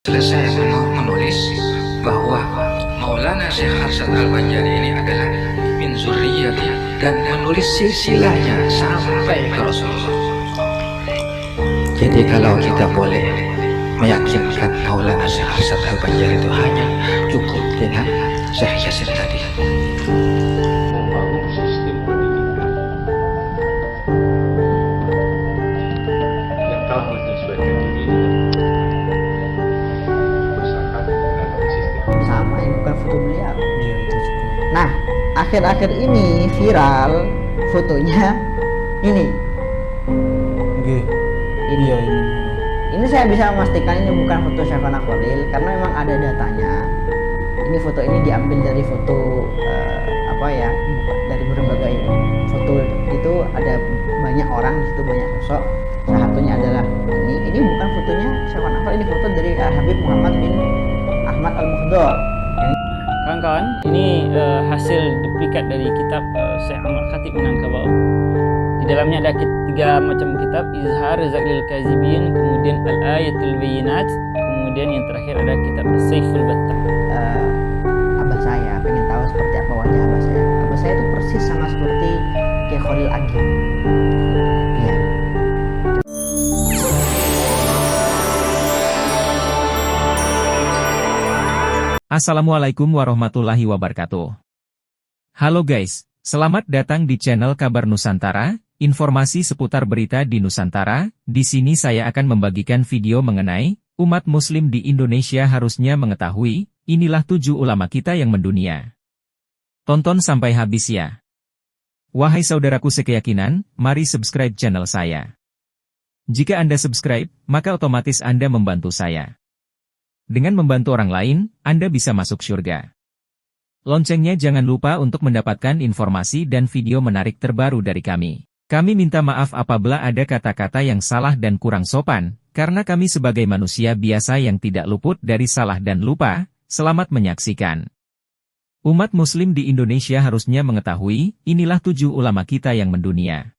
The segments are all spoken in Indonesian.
Selesai menulis bahwa Maulana Syekh Hasan Al-Banjari ini adalah min zurriyati, dan menulis silsilahnya sampai ke Rasulullah. Jadi kalau kita boleh meyakinkan Maulana Syekh Hasan Al-Banjari itu hanya cukup dengan Syekh Yasin tadi. Membangun sistem pendidikan yang telah menyesuaikan diri masyarakat dalam sistem. Sama, ini bukan foto beliau. Nah, akhir-akhir ini viral fotonya ini. Ini. Iya, ini. Ini saya bisa memastikan ini bukan foto Syekhona Khalil karena memang ada datanya. Ini foto ini diambil dari foto dari berbagai foto itu, ada banyak orang di situ, banyak sosok. Salah satunya adalah ini bukan fotonya Syekhona Khalil, ini foto dari Habib Muhammad bin Ahmad Al-Mukhdar. Kawan-kawan, ini hasil duplikat dari kitab Syekh Ahmad Khatib Minangkabau. Di dalamnya ada tiga macam kitab: Izhar Zaklil Kazibin, kemudian Al-Ayatul Bayyinat, kemudian yang terakhir ada kitab Saiful Battar. Abah saya pengen tahu seperti apa wajah abah saya. Abah saya itu persis sama seperti Kiai Khalil Agim. Iya. Assalamualaikum warahmatullahi wabarakatuh. Halo guys, selamat datang di channel Kabar Nusantara, informasi seputar berita di Nusantara. Di sini saya akan membagikan video mengenai umat muslim di Indonesia harusnya mengetahui, inilah 7 ulama kita yang mendunia. Tonton sampai habis ya. Wahai saudaraku sekeyakinan, mari subscribe channel saya. Jika Anda subscribe, maka otomatis Anda membantu saya. Dengan membantu orang lain, Anda bisa masuk surga. Loncengnya jangan lupa untuk mendapatkan informasi dan video menarik terbaru dari kami. Kami minta maaf apabila ada kata-kata yang salah dan kurang sopan, karena kami sebagai manusia biasa yang tidak luput dari salah dan lupa. Selamat menyaksikan. Umat muslim di Indonesia harusnya mengetahui, inilah 7 ulama kita yang mendunia.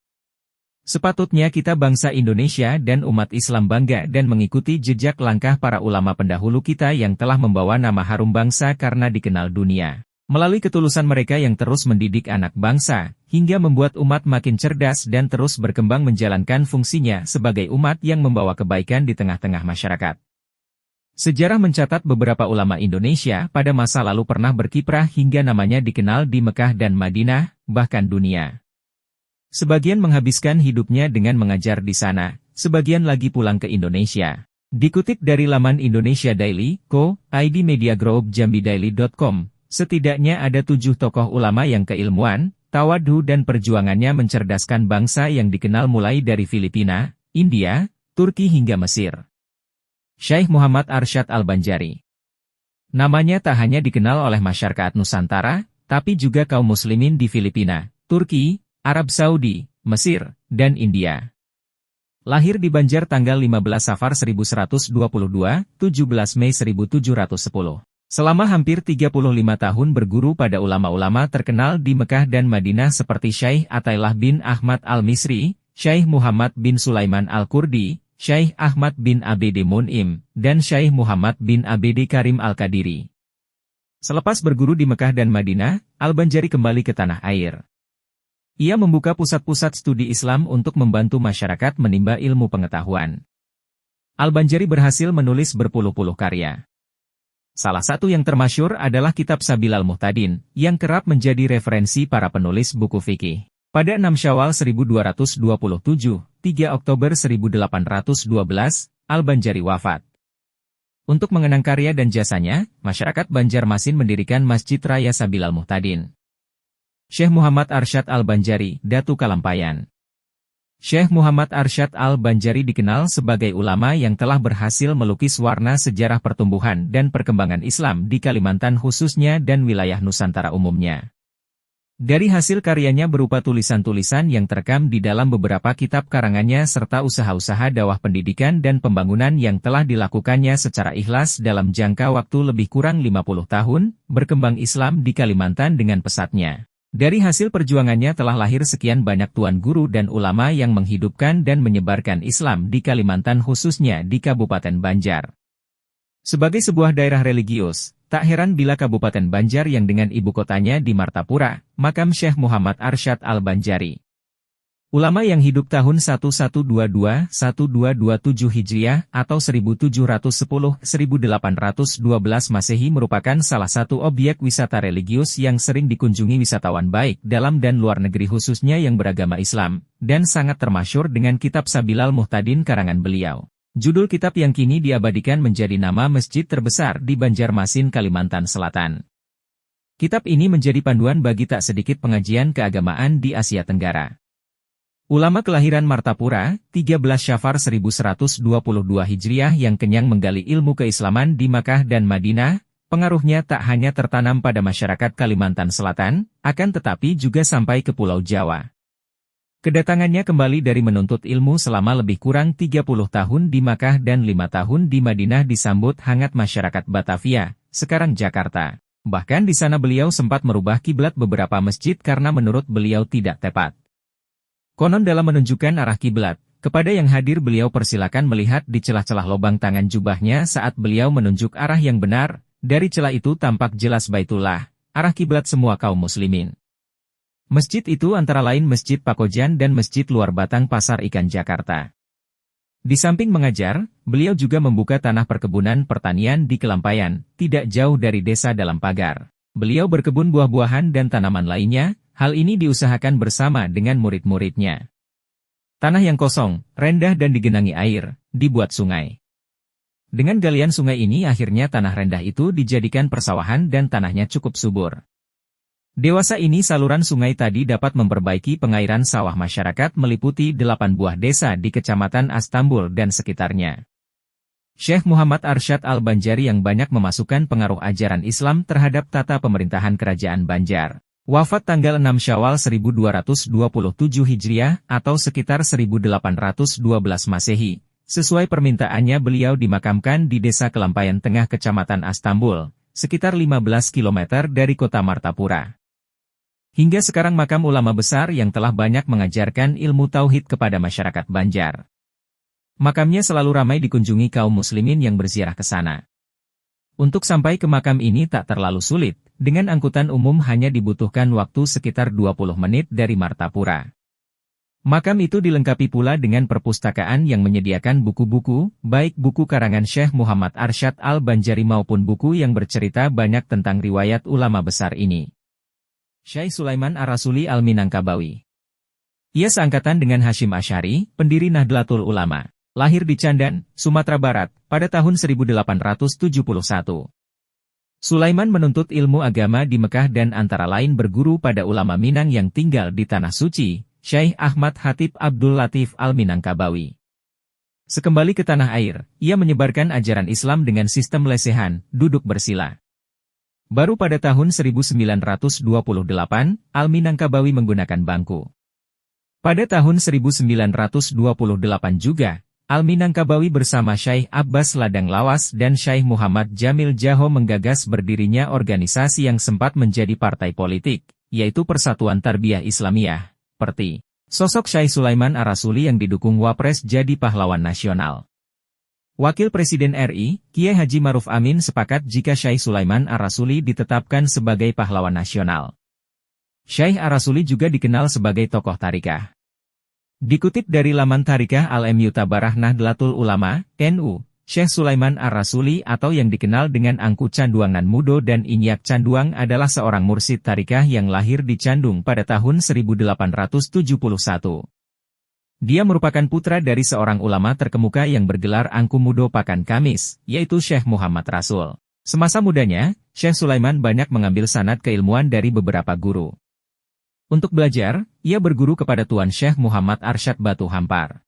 Sepatutnya kita bangsa Indonesia dan umat Islam bangga dan mengikuti jejak langkah para ulama pendahulu kita yang telah membawa nama harum bangsa karena dikenal dunia. Melalui ketulusan mereka yang terus mendidik anak bangsa, hingga membuat umat makin cerdas dan terus berkembang menjalankan fungsinya sebagai umat yang membawa kebaikan di tengah-tengah masyarakat. Sejarah mencatat beberapa ulama Indonesia pada masa lalu pernah berkiprah hingga namanya dikenal di Mekah dan Madinah, bahkan dunia. Sebagian menghabiskan hidupnya dengan mengajar di sana, sebagian lagi pulang ke Indonesia. Dikutip dari laman Indonesia Daily, ID Media Group JambiDaily.com, setidaknya ada 7 tokoh ulama yang keilmuan, tawadhu dan perjuangannya mencerdaskan bangsa yang dikenal mulai dari Filipina, India, Turki hingga Mesir. Syekh Muhammad Arsyad Al-Banjari. Namanya tak hanya dikenal oleh masyarakat Nusantara, tapi juga kaum muslimin di Filipina, Turki, Arab Saudi, Mesir, dan India. Lahir di Banjar tanggal 15 Safar 1122, 17 Mei 1710. Selama hampir 35 tahun berguru pada ulama-ulama terkenal di Mekah dan Madinah seperti Syekh Ataillah bin Ahmad Al-Misri, Syekh Muhammad bin Sulaiman Al-Kurdi, Syekh Ahmad bin Abd Mun'im, dan Syekh Muhammad bin Abd Karim Al-Qadiri. Selepas berguru di Mekah dan Madinah, Al-Banjari kembali ke tanah air. Ia membuka pusat-pusat studi Islam untuk membantu masyarakat menimba ilmu pengetahuan. Al-Banjari berhasil menulis berpuluh-puluh karya. Salah satu yang termasyhur adalah kitab Sabilal Muhtadin, yang kerap menjadi referensi para penulis buku fikih. Pada 6 Syawal 1227, 3 Oktober 1812, Al-Banjari wafat. Untuk mengenang karya dan jasanya, masyarakat Banjarmasin mendirikan Masjid Raya Sabilal Muhtadin. Syekh Muhammad Arsyad Al-Banjari, Datu Kalampayan. Syekh Muhammad Arsyad Al-Banjari dikenal sebagai ulama yang telah berhasil melukis warna sejarah pertumbuhan dan perkembangan Islam di Kalimantan khususnya dan wilayah Nusantara umumnya. Dari hasil karyanya berupa tulisan-tulisan yang terekam di dalam beberapa kitab karangannya serta usaha-usaha dakwah pendidikan dan pembangunan yang telah dilakukannya secara ikhlas dalam jangka waktu lebih kurang 50 tahun, berkembang Islam di Kalimantan dengan pesatnya. Dari hasil perjuangannya telah lahir sekian banyak tuan guru dan ulama yang menghidupkan dan menyebarkan Islam di Kalimantan khususnya di Kabupaten Banjar. Sebagai sebuah daerah religius, tak heran bila Kabupaten Banjar yang dengan ibu kotanya di Martapura, makam Syekh Muhammad Arsyad Al-Banjari. Ulama yang hidup tahun 1122-1227 Hijriah atau 1710-1812 Masehi merupakan salah satu objek wisata religius yang sering dikunjungi wisatawan baik dalam dan luar negeri khususnya yang beragama Islam, dan sangat termasyhur dengan kitab Sabilal Muhtadin karangan beliau. Judul kitab yang kini diabadikan menjadi nama masjid terbesar di Banjarmasin, Kalimantan Selatan. Kitab ini menjadi panduan bagi tak sedikit pengajian keagamaan di Asia Tenggara. Ulama kelahiran Martapura, 13 Syafar 1122 Hijriah yang kenyang menggali ilmu keislaman di Makkah dan Madinah, pengaruhnya tak hanya tertanam pada masyarakat Kalimantan Selatan, akan tetapi juga sampai ke Pulau Jawa. Kedatangannya kembali dari menuntut ilmu selama lebih kurang 30 tahun di Makkah dan 5 tahun di Madinah disambut hangat masyarakat Batavia, sekarang Jakarta. Bahkan di sana beliau sempat merubah kiblat beberapa masjid karena menurut beliau tidak tepat. Konon dalam menunjukkan arah kiblat, kepada yang hadir beliau persilakan melihat di celah-celah lubang tangan jubahnya saat beliau menunjuk arah yang benar, dari celah itu tampak jelas Baitullah, arah kiblat semua kaum muslimin. Masjid itu antara lain Masjid Pakojan dan Masjid Luar Batang Pasar Ikan Jakarta. Di samping mengajar, beliau juga membuka tanah perkebunan pertanian di Kelampayan, tidak jauh dari desa Dalam Pagar. Beliau berkebun buah-buahan dan tanaman lainnya. Hal ini diusahakan bersama dengan murid-muridnya. Tanah yang kosong, rendah dan digenangi air, dibuat sungai. Dengan galian sungai ini akhirnya tanah rendah itu dijadikan persawahan dan tanahnya cukup subur. Dewasa ini saluran sungai tadi dapat memperbaiki pengairan sawah masyarakat meliputi 8 buah desa di Kecamatan Astambul dan sekitarnya. Syekh Muhammad Arsyad Al-Banjari yang banyak memasukkan pengaruh ajaran Islam terhadap tata pemerintahan Kerajaan Banjar. Wafat tanggal 6 Syawal 1227 Hijriah atau sekitar 1812 Masehi. Sesuai permintaannya beliau dimakamkan di Desa Kelampayan Tengah Kecamatan Astambul, sekitar 15 km dari kota Martapura. Hingga sekarang makam ulama besar yang telah banyak mengajarkan ilmu tauhid kepada masyarakat Banjar. Makamnya selalu ramai dikunjungi kaum muslimin yang berziarah ke sana. Untuk sampai ke makam ini tak terlalu sulit, dengan angkutan umum hanya dibutuhkan waktu sekitar 20 menit dari Martapura. Makam itu dilengkapi pula dengan perpustakaan yang menyediakan buku-buku, baik buku karangan Syekh Muhammad Arsyad Al-Banjari maupun buku yang bercerita banyak tentang riwayat ulama besar ini. Syekh Sulaiman Ar-Rasuli Al-Minangkabawi. Ia seangkatan dengan Hasyim Asy'ari, pendiri Nahdlatul Ulama. Lahir di Candan, Sumatera Barat, pada tahun 1871. Sulaiman menuntut ilmu agama di Mekah dan antara lain berguru pada ulama Minang yang tinggal di Tanah Suci, Syekh Ahmad Hatib Abdul Latif Al-Minangkabawi. Sekembali ke tanah air, ia menyebarkan ajaran Islam dengan sistem lesehan, duduk bersila. Baru pada tahun 1928, Al-Minangkabawi menggunakan bangku. Pada tahun 1928 juga, Al-Minangkabawi bersama Syekh Abbas Ladang Lawas dan Syekh Muhammad Jamil Jaho menggagas berdirinya organisasi yang sempat menjadi partai politik, yaitu Persatuan Tarbiyah Islamiyah, PERTI. Sosok Syekh Sulaiman Ar-Rasuli yang didukung Wapres jadi pahlawan nasional. Wakil Presiden RI, Kiai Haji Maruf Amin sepakat jika Syekh Sulaiman Ar-Rasuli ditetapkan sebagai pahlawan nasional. Syekh Ar-Rasuli juga dikenal sebagai tokoh tarikah. Dikutip dari laman Tarikah Al-Mutabarah Nahdlatul Ulama, NU, Syekh Sulaiman Ar-Rasuli atau yang dikenal dengan Angku Canduangan Mudo dan Inyak Canduang adalah seorang mursyid tarikah yang lahir di Candung pada tahun 1871. Dia merupakan putra dari seorang ulama terkemuka yang bergelar Angku Mudo Pakan Kamis, yaitu Syekh Muhammad Rasul. Semasa mudanya, Syekh Sulaiman banyak mengambil sanad keilmuan dari beberapa guru. Untuk belajar, ia berguru kepada Tuan Syekh Muhammad Arsyad Batu Hampar.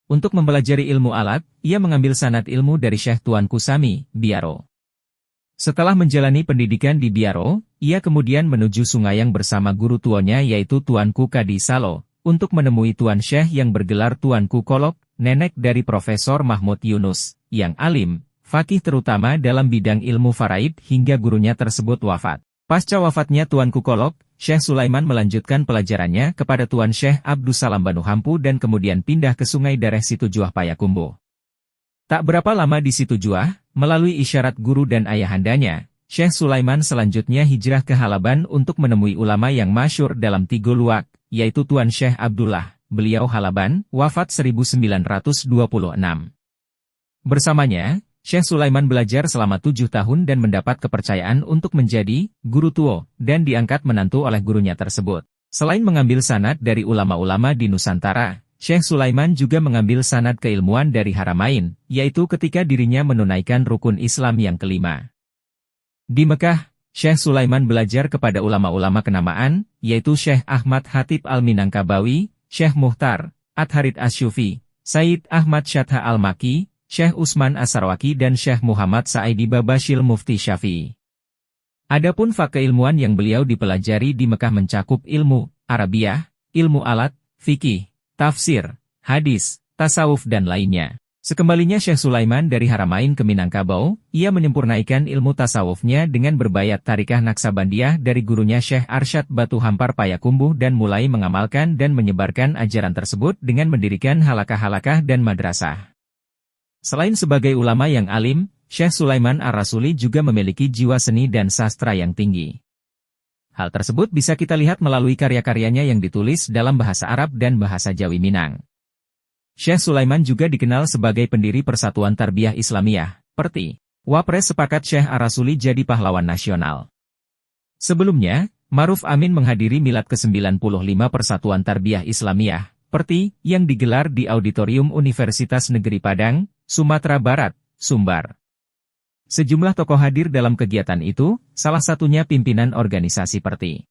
Untuk mempelajari ilmu alat, ia mengambil sanad ilmu dari Syekh Tuanku Sami, Biaro. Setelah menjalani pendidikan di Biaro, ia kemudian menuju Sungayang bersama guru tuanya yaitu Tuanku Kadi Salo, untuk menemui Tuan Syekh yang bergelar Tuanku Kolok, nenek dari Profesor Mahmud Yunus, yang alim, faqih terutama dalam bidang ilmu faraid hingga gurunya tersebut wafat. Pasca wafatnya Tuanku Kolok, Syekh Sulaiman melanjutkan pelajarannya kepada Tuan Syekh Abdussalam Banu Hampu dan kemudian pindah ke Sungai Dareh Situjuah Payakumbuh. Tak berapa lama di Situjuah, melalui isyarat guru dan ayahandanya, Syekh Sulaiman selanjutnya hijrah ke Halaban untuk menemui ulama yang masyhur dalam Tigo Luwak, yaitu Tuan Syekh Abdullah. Beliau Halaban, wafat 1926. Bersamanya, Syekh Sulaiman belajar selama 7 tahun dan mendapat kepercayaan untuk menjadi guru tuo, dan diangkat menantu oleh gurunya tersebut. Selain mengambil sanad dari ulama-ulama di Nusantara, Syekh Sulaiman juga mengambil sanad keilmuan dari Haramain, yaitu ketika dirinya menunaikan rukun Islam yang kelima. Di Mekah, Syekh Sulaiman belajar kepada ulama-ulama kenamaan, yaitu Syekh Ahmad Hatib Al-Minangkabawi, Syekh Muhtar At-Harid Asyufi, Sayyid Ahmad Syatha Al-Maki, Syekh Usman As-Sarwaki dan Syekh Muhammad Sa'idi Babashil Mufti Syafi'i. Adapun keilmuan yang beliau dipelajari di Mekah mencakup ilmu Arabiah, ilmu alat, fikih, tafsir, hadis, tasawuf dan lainnya. Sekembalinya Syekh Sulaiman dari Haramain ke Minangkabau, ia menyempurnaikan ilmu tasawufnya dengan berbayat tarikah Naksabandiyah dari gurunya Syekh Arsyad Batu Hampar Payakumbuh dan mulai mengamalkan dan menyebarkan ajaran tersebut dengan mendirikan halakah-halakah dan madrasah. Selain sebagai ulama yang alim, Syekh Sulaiman Ar-Rasuli juga memiliki jiwa seni dan sastra yang tinggi. Hal tersebut bisa kita lihat melalui karya-karyanya yang ditulis dalam bahasa Arab dan bahasa Jawi Minang. Syekh Sulaiman juga dikenal sebagai pendiri Persatuan Tarbiyah Islamiyah, PERTI. Wapres sepakat Syekh Ar-Rasuli jadi pahlawan nasional. Sebelumnya, Ma'ruf Amin menghadiri milad ke-95 Persatuan Tarbiyah Islamiyah, PERTI, yang digelar di Auditorium Universitas Negeri Padang, Sumatera Barat, Sumbar. Sejumlah tokoh hadir dalam kegiatan itu, salah satunya pimpinan organisasi PERTI.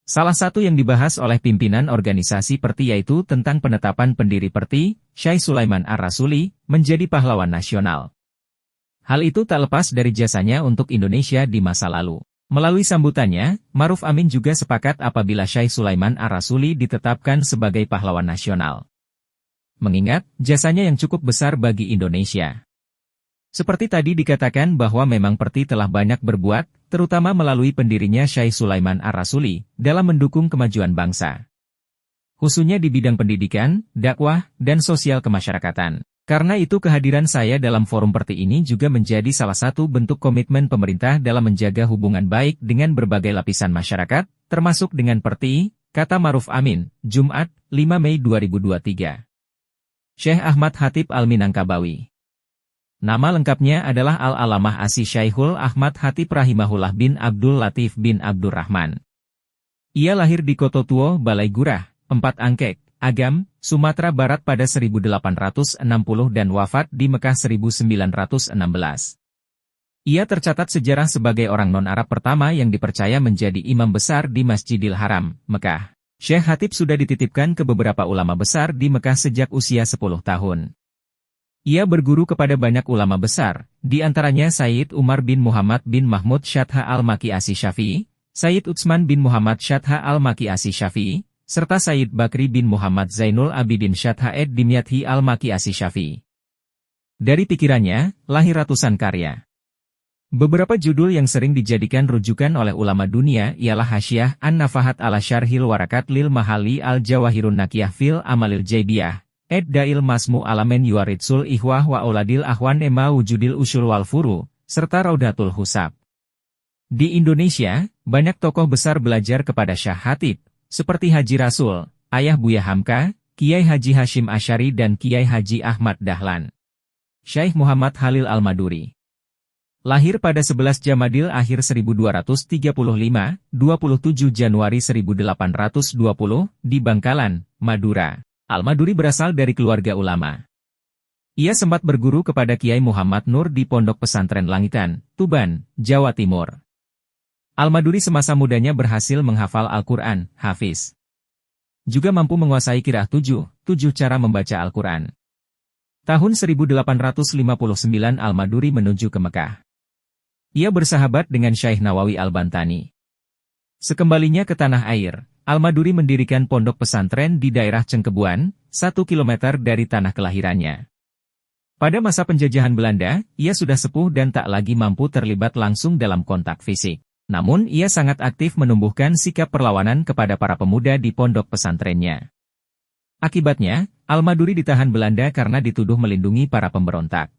Salah satu yang dibahas oleh pimpinan organisasi PERTI yaitu tentang penetapan pendiri PERTI, Syekh Sulaiman Ar-Rasuli, menjadi pahlawan nasional. Hal itu tak lepas dari jasanya untuk Indonesia di masa lalu. Melalui sambutannya, Ma'ruf Amin juga sepakat apabila Syekh Sulaiman Ar-Rasuli ditetapkan sebagai pahlawan nasional. Mengingat jasanya yang cukup besar bagi Indonesia. Seperti tadi dikatakan bahwa memang PERTI telah banyak berbuat, terutama melalui pendirinya Syekh Sulaiman Ar-Rasuli, dalam mendukung kemajuan bangsa. Khususnya di bidang pendidikan, dakwah, dan sosial kemasyarakatan. Karena itu kehadiran saya dalam forum PERTI ini juga menjadi salah satu bentuk komitmen pemerintah dalam menjaga hubungan baik dengan berbagai lapisan masyarakat, termasuk dengan PERTI, kata Ma'ruf Amin, Jumat, 5 Mei 2023. Syekh Ahmad Hatib Al-Minangkabawi. Nama lengkapnya adalah Al-Alamah Asy Syekhul Ahmad Hatib Rahimahullah bin Abdul Latif bin Abdurrahman. Ia lahir di Kototuo, Balai Gurah, 4 Angkek, Agam, Sumatera Barat pada 1860 dan wafat di Mekah 1916. Ia tercatat sejarah sebagai orang non-Arab pertama yang dipercaya menjadi imam besar di Masjidil Haram, Mekah. Syekh Hatib sudah dititipkan ke beberapa ulama besar di Mekah sejak usia 10 tahun. Ia berguru kepada banyak ulama besar, di antaranya Sayyid Umar bin Muhammad bin Mahmud Syatha Al-Maki Asy Syafi'i, Sayyid Utsman bin Muhammad Syatha Al-Maki Asy Syafi'i, serta Sayyid Bakri bin Muhammad Zainul Abidin Syatha Ed Dimyathi Al-Maki Asy Syafi'i. Dari pikirannya, lahir ratusan karya. Beberapa judul yang sering dijadikan rujukan oleh ulama dunia ialah Hasyiah An-Nafahat ala Syarhil Warakat lil Mahali al-Jawahirun Nakiyah fil Amalil Jaibiyah, Ed Dail Masmu Alamen Yuaritsul Ihwah wa Auladil Ahwan Ema Wujudil Usul wal Furu, serta Raudatul Husab. Di Indonesia, banyak tokoh besar belajar kepada Syekh Hatib, seperti Haji Rasul, Ayah Buya Hamka, Kiai Haji Hashim Asy'ari dan Kiai Haji Ahmad Dahlan. Syekh Muhammad Halil Al-Maduri. Lahir pada 11 Jamadil akhir 1235, 27 Januari 1820, di Bangkalan, Madura. Al-Maduri berasal dari keluarga ulama. Ia sempat berguru kepada Kiai Muhammad Nur di Pondok Pesantren Langitan, Tuban, Jawa Timur. Al-Maduri semasa mudanya berhasil menghafal Al-Quran, Hafiz. Juga mampu menguasai qiraah 7 cara membaca Al-Quran. Tahun 1859 Al-Maduri menuju ke Mekah. Ia bersahabat dengan Syekh Nawawi Al-Bantani. Sekembalinya ke tanah air, Al-Maduri mendirikan pondok pesantren di daerah Cengkebuan, 1 kilometer dari tanah kelahirannya. Pada masa penjajahan Belanda, ia sudah sepuh dan tak lagi mampu terlibat langsung dalam kontak fisik. Namun ia sangat aktif menumbuhkan sikap perlawanan kepada para pemuda di pondok pesantrennya. Akibatnya, Al-Maduri ditahan Belanda karena dituduh melindungi para pemberontak.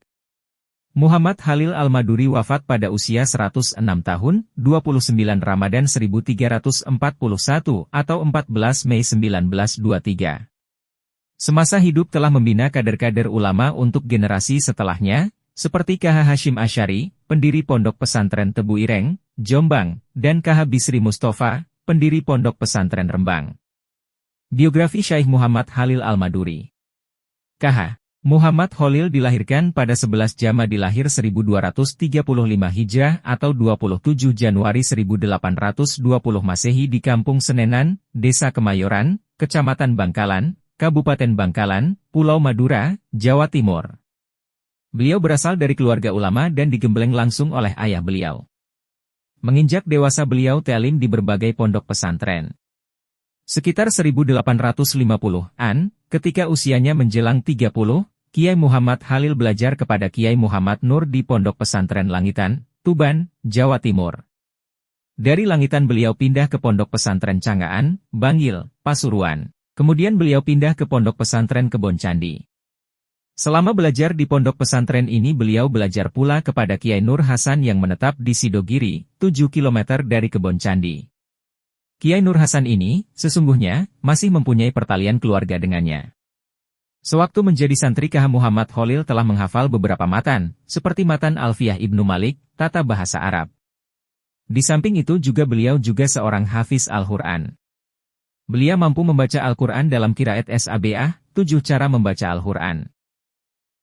Muhammad Khalil Al-Maduri wafat pada usia 106 tahun, 29 Ramadan 1341 atau 14 Mei 1923. Semasa hidup telah membina kader-kader ulama untuk generasi setelahnya, seperti KH Hashim Asy'ari, pendiri Pondok Pesantren Tebu Ireng, Jombang, dan KH Bisri Mustafa, pendiri Pondok Pesantren Rembang. Biografi Syekh Muhammad Khalil Al-Maduri. KH Muhammad Khalil dilahirkan pada 11 Jamadi lahir 1235 Hijrah atau 27 Januari 1820 Masehi di Kampung Senenan, Desa Kemayoran, Kecamatan Bangkalan, Kabupaten Bangkalan, Pulau Madura, Jawa Timur. Beliau berasal dari keluarga ulama dan digembleng langsung oleh ayah beliau. Menginjak dewasa beliau ta'lim di berbagai pondok pesantren. Sekitar 1850-an, ketika usianya menjelang 30, Kiai Muhammad Khalil belajar kepada Kiai Muhammad Nur di Pondok Pesantren Langitan, Tuban, Jawa Timur. Dari Langitan beliau pindah ke Pondok Pesantren Cangaan, Bangil, Pasuruan. Kemudian beliau pindah ke Pondok Pesantren Kebon Candi. Selama belajar di pondok pesantren ini beliau belajar pula kepada Kiai Nur Hasan yang menetap di Sidogiri, 7 km dari Kebon Candi. Kiai Nur Hasan ini, sesungguhnya, masih mempunyai pertalian keluarga dengannya. Sewaktu menjadi santri KH Muhammad Khalil telah menghafal beberapa matan, seperti matan Alfiyah Ibnu Malik, tata bahasa Arab. Di samping itu juga beliau juga seorang hafiz Al-Quran. Beliau mampu membaca Al-Quran dalam qiraat Sab'ah, 7 cara membaca Al-Quran.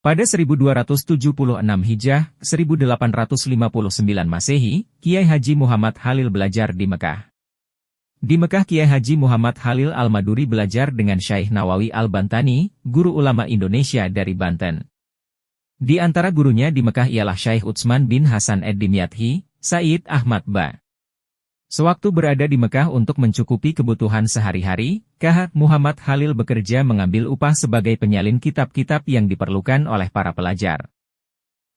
Pada 1276 Hijrah, 1859 Masehi, Kiai Haji Muhammad Khalil belajar di Mekah. Di Mekah Kiai Haji Muhammad Khalil Al-Maduri belajar dengan Syekh Nawawi Al-Bantani, guru ulama Indonesia dari Banten. Di antara gurunya di Mekah ialah Syekh Utsman bin Hasan Ad-Dimyati, Said Ahmad Ba. Sewaktu berada di Mekah untuk mencukupi kebutuhan sehari-hari, KH Muhammad Khalil bekerja mengambil upah sebagai penyalin kitab-kitab yang diperlukan oleh para pelajar.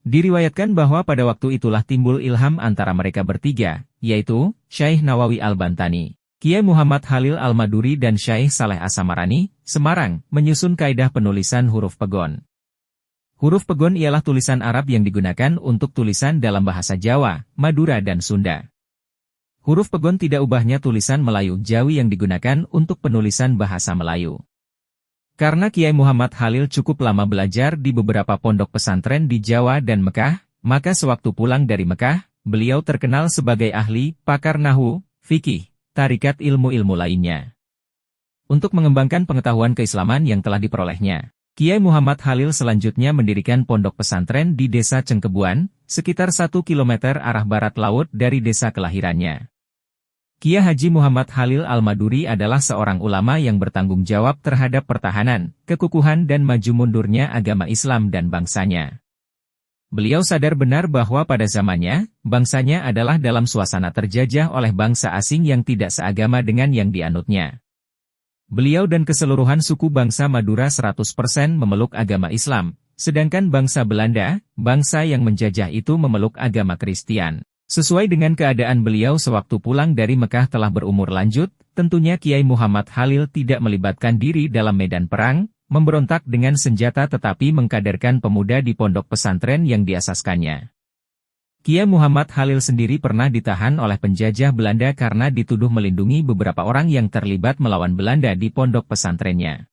Diriwayatkan bahwa pada waktu itulah timbul ilham antara mereka bertiga, yaitu Syekh Nawawi Al-Bantani, Kiai Muhammad Khalil Al-Maduri dan Syekh Saleh As-Samarani, Semarang, menyusun kaidah penulisan huruf pegon. Huruf pegon ialah tulisan Arab yang digunakan untuk tulisan dalam bahasa Jawa, Madura dan Sunda. Huruf pegon tidak ubahnya tulisan Melayu Jawi yang digunakan untuk penulisan bahasa Melayu. Karena Kiai Muhammad Khalil cukup lama belajar di beberapa pondok pesantren di Jawa dan Mekah, maka sewaktu pulang dari Mekah, beliau terkenal sebagai ahli, pakar nahwu, fikih, tarikat ilmu-ilmu lainnya. Untuk mengembangkan pengetahuan keislaman yang telah diperolehnya, Kiai Muhammad Khalil selanjutnya mendirikan pondok pesantren di Desa Cengkebuan, sekitar 1 km arah barat laut dari desa kelahirannya. Kiai Haji Muhammad Khalil Al-Maduri adalah seorang ulama yang bertanggung jawab terhadap pertahanan, kekukuhan dan maju mundurnya agama Islam dan bangsanya. Beliau sadar benar bahwa pada zamannya, bangsanya adalah dalam suasana terjajah oleh bangsa asing yang tidak seagama dengan yang dianutnya. Beliau dan keseluruhan suku bangsa Madura 100% memeluk agama Islam, sedangkan bangsa Belanda, bangsa yang menjajah itu memeluk agama Kristen. Sesuai dengan keadaan beliau sewaktu pulang dari Mekah telah berumur lanjut, tentunya Kiai Muhammad Khalil tidak melibatkan diri dalam medan perang, memberontak dengan senjata tetapi mengkaderkan pemuda di pondok pesantren yang diasaskannya. Kiai Muhammad Khalil sendiri pernah ditahan oleh penjajah Belanda karena dituduh melindungi beberapa orang yang terlibat melawan Belanda di pondok pesantrennya.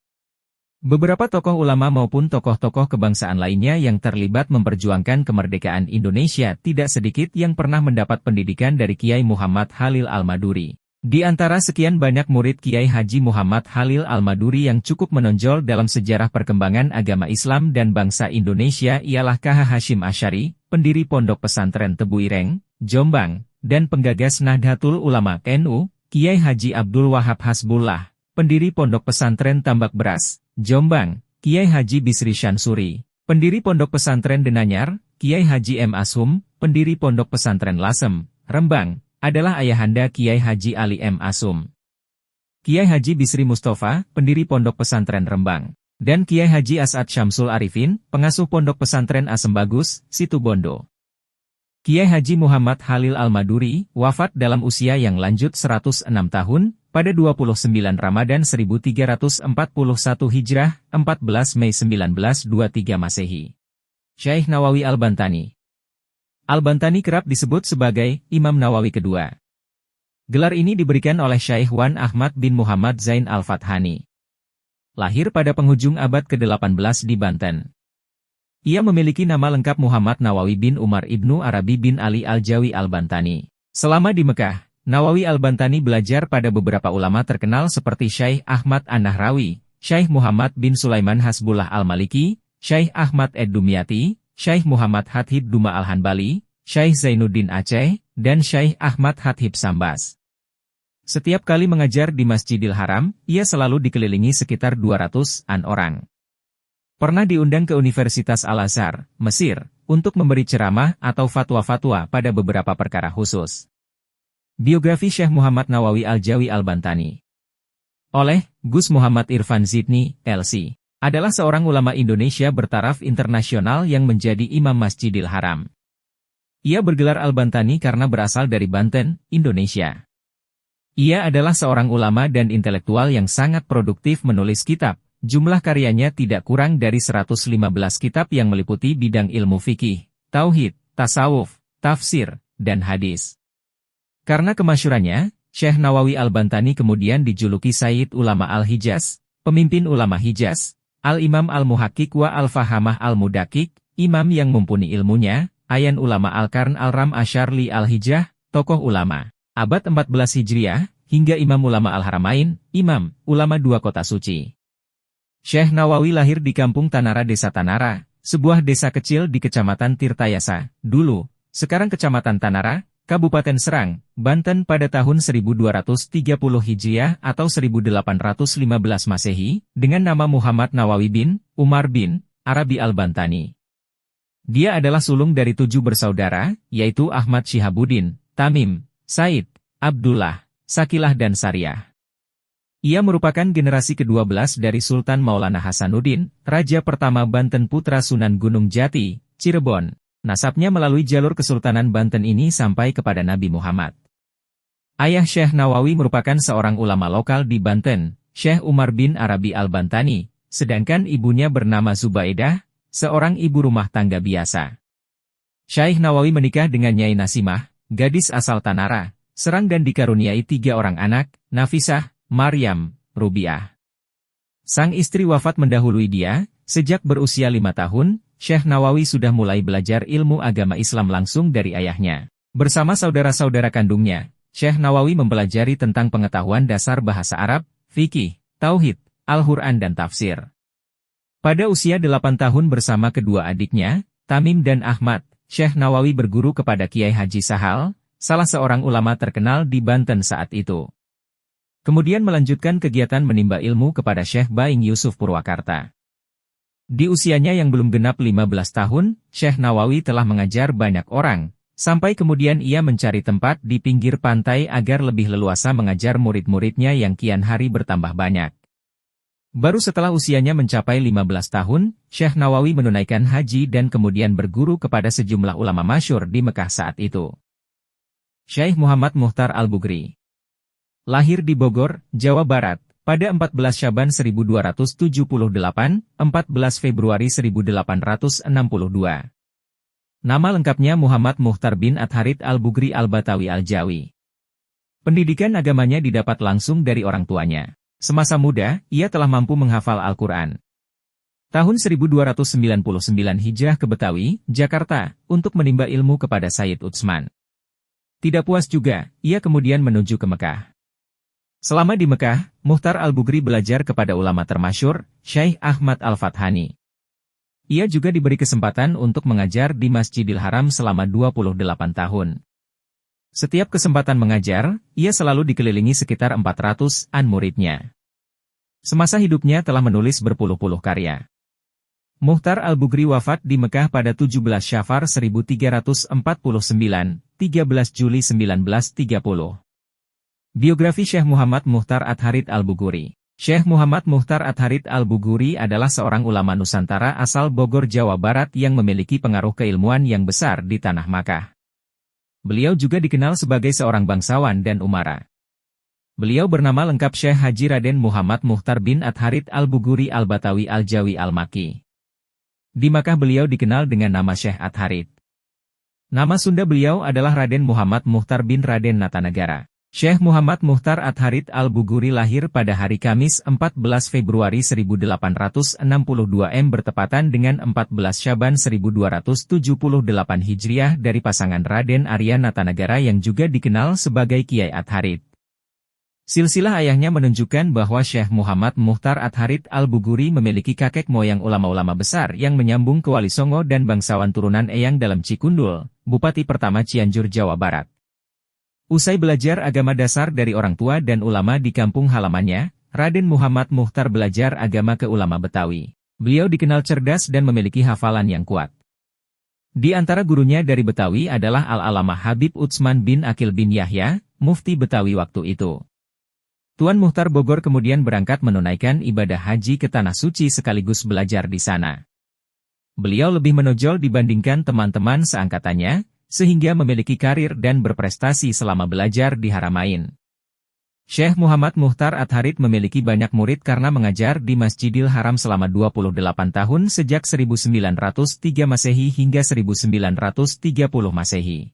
Beberapa tokoh ulama maupun tokoh-tokoh kebangsaan lainnya yang terlibat memperjuangkan kemerdekaan Indonesia tidak sedikit yang pernah mendapat pendidikan dari Kiai Muhammad Khalil Al-Maduri. Di antara sekian banyak murid Kiai Haji Muhammad Khalil Al-Maduri yang cukup menonjol dalam sejarah perkembangan agama Islam dan bangsa Indonesia ialah KH Hashim Asy'ari, pendiri Pondok Pesantren Tebu Ireng, Jombang, dan penggagas Nahdlatul Ulama NU, Kiai Haji Abdul Wahab Hasbullah, pendiri Pondok Pesantren Tambak Beras, Jombang, Kiai Haji Bisri Syansuri, pendiri Pondok Pesantren Denanyar, Kiai Haji M. Asum, pendiri Pondok Pesantren Lasem, Rembang, adalah ayahanda Kiai Haji Ali M. Asum. Kiai Haji Bisri Mustafa, pendiri Pondok Pesantren Rembang, dan Kiai Haji As'ad Syamsul Arifin, pengasuh Pondok Pesantren Asem Bagus, Situbondo. Kiai Haji Muhammad Khalil Al-Maduri, wafat dalam usia yang lanjut 106 tahun, pada 29 Ramadan 1341 Hijrah, 14 Mei 1923 Masehi. Syekh Nawawi Al-Bantani. Al-Bantani kerap disebut sebagai Imam Nawawi kedua. Gelar ini diberikan oleh Syekh Wan Ahmad bin Muhammad Zain Al-Fathani. Lahir pada penghujung abad ke-18 di Banten. Ia memiliki nama lengkap Muhammad Nawawi bin Umar ibnu Arabi bin Ali Al-Jawi Al-Bantani. Selama di Mekah, Nawawi Al-Bantani belajar pada beberapa ulama terkenal seperti Syekh Ahmad An-Nahrawi, Syekh Muhammad bin Sulaiman Hasbullah Al-Maliki, Syekh Ahmad Ed-Dumyati, Syekh Muhammad Hatib Duma Al-Hanbali, Syekh Zainuddin Aceh, dan Syekh Ahmad Hatib Sambas. Setiap kali mengajar di Masjidil Haram, ia selalu dikelilingi sekitar 200-an orang. Pernah diundang ke Universitas Al-Azhar, Mesir, untuk memberi ceramah atau fatwa-fatwa pada beberapa perkara khusus. Biografi Syekh Muhammad Nawawi Al-Jawi Al-Bantani oleh Gus Muhammad Irfan Zidni, LC. Adalah seorang ulama Indonesia bertaraf internasional yang menjadi imam Masjidil Haram. Ia bergelar Al-Bantani karena berasal dari Banten, Indonesia. Ia adalah seorang ulama dan intelektual yang sangat produktif menulis kitab. Jumlah karyanya tidak kurang dari 115 kitab yang meliputi bidang ilmu fikih, tauhid, tasawuf, tafsir, dan hadis. Karena kemasyhurannya, Syekh Nawawi Al-Bantani kemudian dijuluki Sayyid Ulama Al-Hijaz, pemimpin ulama Hijaz, Al-Imam Al-Muhakkik wa Al-Fahamah Al-Mudakik, imam yang mumpuni ilmunya, Ayan Ulama Al-Qarn Al-Ram Asyarli Al-Hijah, tokoh ulama, abad 14 Hijriah, hingga Imam Ulama Al-Haramain, imam, ulama dua kota suci. Syekh Nawawi lahir di Kampung Tanara Desa Tanara, sebuah desa kecil di Kecamatan Tirtayasa, dulu, sekarang Kecamatan Tanara, Kabupaten Serang, Banten pada tahun 1230 Hijriah atau 1815 Masehi, dengan nama Muhammad Nawawi bin Umar bin Arabi Al-Bantani. Dia adalah sulung dari 7 bersaudara, yaitu Ahmad Syihabuddin, Tamim, Said, Abdullah, Sakilah dan Sariyah. Ia merupakan generasi ke-12 dari Sultan Maulana Hasanuddin, Raja pertama Banten putra Sunan Gunung Jati, Cirebon. Nasabnya melalui jalur Kesultanan Banten ini sampai kepada Nabi Muhammad. Ayah Syekh Nawawi merupakan seorang ulama lokal di Banten, Syekh Umar bin Arabi Al-Bantani, sedangkan ibunya bernama Zubaidah, seorang ibu rumah tangga biasa. Syekh Nawawi menikah dengan Nyai Nasimah, gadis asal Tanara, Serang dan dikaruniai 3 orang anak, Nafisah, Maryam, Rubiah. Sang istri wafat mendahului dia, sejak berusia 5 tahun, Syekh Nawawi sudah mulai belajar ilmu agama Islam langsung dari ayahnya. Bersama saudara-saudara kandungnya, Syekh Nawawi mempelajari tentang pengetahuan dasar bahasa Arab, fikih, tauhid, Al-Quran dan tafsir. Pada usia 8 tahun bersama kedua adiknya, Tamim dan Ahmad, Syekh Nawawi berguru kepada Kiai Haji Sahal, salah seorang ulama terkenal di Banten saat itu. Kemudian melanjutkan kegiatan menimba ilmu kepada Syekh Baing Yusuf Purwakarta. Di usianya yang belum genap 15 tahun, Syekh Nawawi telah mengajar banyak orang, sampai kemudian ia mencari tempat di pinggir pantai agar lebih leluasa mengajar murid-muridnya yang kian hari bertambah banyak. Baru setelah usianya mencapai 15 tahun, Syekh Nawawi menunaikan haji dan kemudian berguru kepada sejumlah ulama masyhur di Mekah saat itu. Syekh Muhammad Muhtar Al-Bugri lahir di Bogor, Jawa Barat, pada 14 Syaban 1278, 14 Februari 1862. Nama lengkapnya Muhammad Muhtar bin Atharid Al-Bugri Al-Batawi Al-Jawi. Pendidikan agamanya didapat langsung dari orang tuanya. Semasa muda, ia telah mampu menghafal Al-Quran. Tahun 1299 Hijrah ke Betawi, Jakarta, untuk menimba ilmu kepada Sayyid Utsman. Tidak puas juga, ia kemudian menuju ke Mekah. Selama di Mekah, Muhtar Al-Bugri belajar kepada ulama termasyhur, Syekh Ahmad Al-Fathani. Ia juga diberi kesempatan untuk mengajar di Masjidil Haram selama 28 tahun. Setiap kesempatan mengajar, ia selalu dikelilingi sekitar 400-an muridnya. Semasa hidupnya telah menulis berpuluh-puluh karya. Muhtar Al-Bugri wafat di Mekah pada 17 Syafar 1349, 13 Juli 1930. Biografi Syekh Muhammad Muhtar Atharid Al-Buguri. Syekh Muhammad Muhtar Atharid Al-Buguri adalah seorang ulama Nusantara asal Bogor, Jawa Barat yang memiliki pengaruh keilmuan yang besar di tanah Makkah. Beliau juga dikenal sebagai seorang bangsawan dan umara. Beliau bernama lengkap Syekh Haji Raden Muhammad Muhtar bin Atharid Al-Buguri Al-Batawi Al-Jawi Al-Maki. Di Makkah beliau dikenal dengan nama Syekh At-Harith. Nama Sunda beliau adalah Raden Muhammad Muhtar bin Raden Natanegara. Syekh Muhammad Muhtar At-Harith Al-Buguri lahir pada hari Kamis 14 Februari 1862 bertepatan dengan 14 Syaban 1278 Hijriah dari pasangan Raden Arya Natanegara yang juga dikenal sebagai Kiai At-Harith. Silsilah ayahnya menunjukkan bahwa Syekh Muhammad Muhtar At-Harith Al-Buguri memiliki kakek moyang ulama-ulama besar yang menyambung ke Wali Songo dan bangsawan turunan Eyang dalam Cikundul, Bupati pertama Cianjur, Jawa Barat. Usai belajar agama dasar dari orang tua dan ulama di kampung halamannya, Raden Muhammad Muhtar belajar agama ke ulama Betawi. Beliau dikenal cerdas dan memiliki hafalan yang kuat. Di antara gurunya dari Betawi adalah Al-Alamah Habib Utsman bin Akil bin Yahya, mufti Betawi waktu itu. Tuan Muhtar Bogor kemudian berangkat menunaikan ibadah haji ke Tanah Suci sekaligus belajar di sana. Beliau lebih menonjol dibandingkan teman-teman seangkatannya, sehingga memiliki karir dan berprestasi selama belajar di Haramain. Syekh Muhammad Muhtar At-Harith memiliki banyak murid karena mengajar di Masjidil Haram selama 28 tahun sejak 1903 Masehi hingga 1930 Masehi.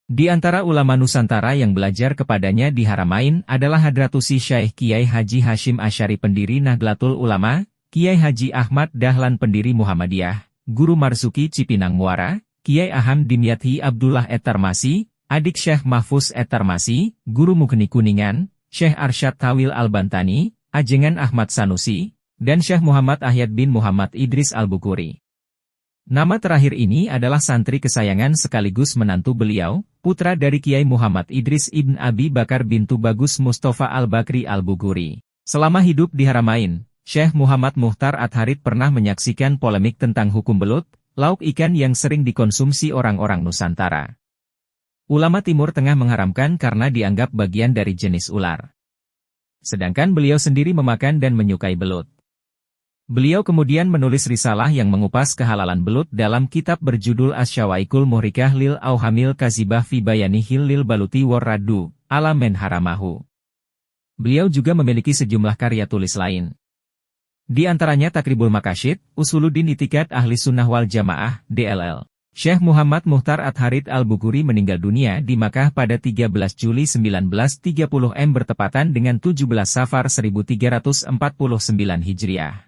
Di antara ulama Nusantara yang belajar kepadanya di Haramain adalah Hadratusi Syekh Kiai Haji Hashim Asy'ari pendiri Nahdlatul Ulama, Kiai Haji Ahmad Dahlan pendiri Muhammadiyah, Guru Marzuki Cipinang Muara, Kiai Aham Dimyati Abdullah Etarmasi, adik Syekh Mahfuz Etarmasi, Guru Mukni Kuningan, Syekh Arsyad Tawil Al-Bantani, Ajengan Ahmad Sanusi, dan Syekh Muhammad Ahyad bin Muhammad Idris Al-Bukuri. Nama terakhir ini adalah santri kesayangan sekaligus menantu beliau, putra dari Kiai Muhammad Idris Ibn Abi Bakar bintu Bagus Mustafa Al-Bakri Al-Bukuri. Selama hidup di Haramain, Syekh Muhammad Muhtar At-Harith pernah menyaksikan polemik tentang hukum belut, lauk ikan yang sering dikonsumsi orang-orang Nusantara. Ulama Timur Tengah mengharamkan karena dianggap bagian dari jenis ular. Sedangkan beliau sendiri memakan dan menyukai belut. Beliau kemudian menulis risalah yang mengupas kehalalan belut dalam kitab berjudul Asy-Syawaikul Muhrikah lil Auhamil Kazibah fi Bayanihil lil Baluti Warraddu, ala men haramahu. Beliau juga memiliki sejumlah karya tulis lain. Di antaranya Takribul Maqasid, Usuluddin Itiqad Ahli Sunnah wal Jamaah, DLL. Syekh Muhammad Muhtar At-Harith Al-Bukuri meninggal dunia di Makkah pada 13 Juli 1930 bertepatan dengan 17 Safar 1349 Hijriah.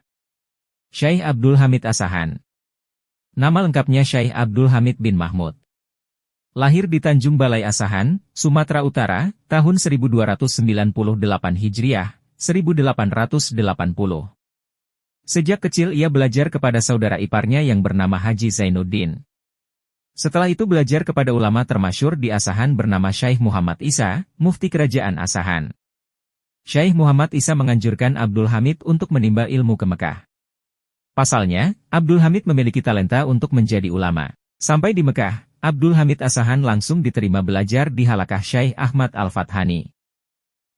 Syekh Abdul Hamid Asahan. Nama lengkapnya Syekh Abdul Hamid bin Mahmud. Lahir di Tanjung Balai Asahan, Sumatera Utara, tahun 1298 Hijriah, 1880. Sejak kecil ia belajar kepada saudara iparnya yang bernama Haji Zainuddin. Setelah itu belajar kepada ulama termasyhur di Asahan bernama Syekh Muhammad Isa, mufti kerajaan Asahan. Syekh Muhammad Isa menganjurkan Abdul Hamid untuk menimba ilmu ke Mekah. Pasalnya, Abdul Hamid memiliki talenta untuk menjadi ulama. Sampai di Mekah, Abdul Hamid Asahan langsung diterima belajar di halakah Syekh Ahmad Al-Fathani.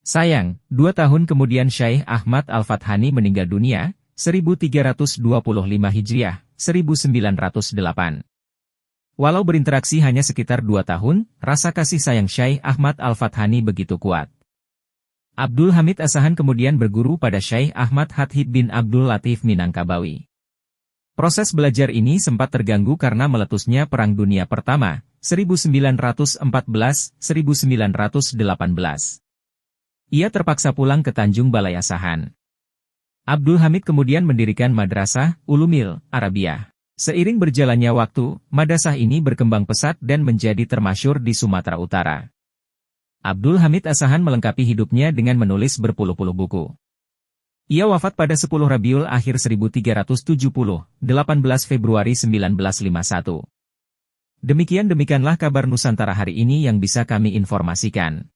Sayang, 2 tahun kemudian Syekh Ahmad Al-Fathani meninggal dunia, 1325 Hijriah, 1908. Walau berinteraksi hanya sekitar 2 tahun, rasa kasih sayang Syekh Ahmad Al-Fathani begitu kuat. Abdul Hamid Asahan kemudian berguru pada Syekh Ahmad Hatib bin Abdul Latif Minangkabawi. Proses belajar ini sempat terganggu karena meletusnya Perang Dunia Pertama, 1914-1918. Ia terpaksa pulang ke Tanjung Balai Asahan. Abdul Hamid kemudian mendirikan Madrasah Ulumil Arabiyah. Seiring berjalannya waktu, madrasah ini berkembang pesat dan menjadi termasyhur di Sumatera Utara. Abdul Hamid Asahan melengkapi hidupnya dengan menulis berpuluh-puluh buku. Ia wafat pada 10 Rabiul Akhir 1370, 18 Februari 1951. Demikianlah kabar Nusantara hari ini yang bisa kami informasikan.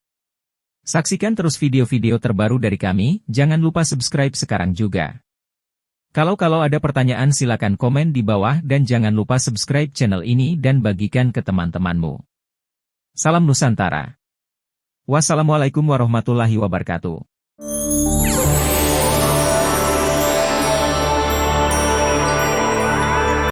Saksikan terus video-video terbaru dari kami, jangan lupa subscribe sekarang juga. Kalau ada pertanyaan silakan komen di bawah dan jangan lupa subscribe channel ini dan bagikan ke teman-temanmu. Salam Nusantara. Wassalamualaikum warahmatullahi wabarakatuh.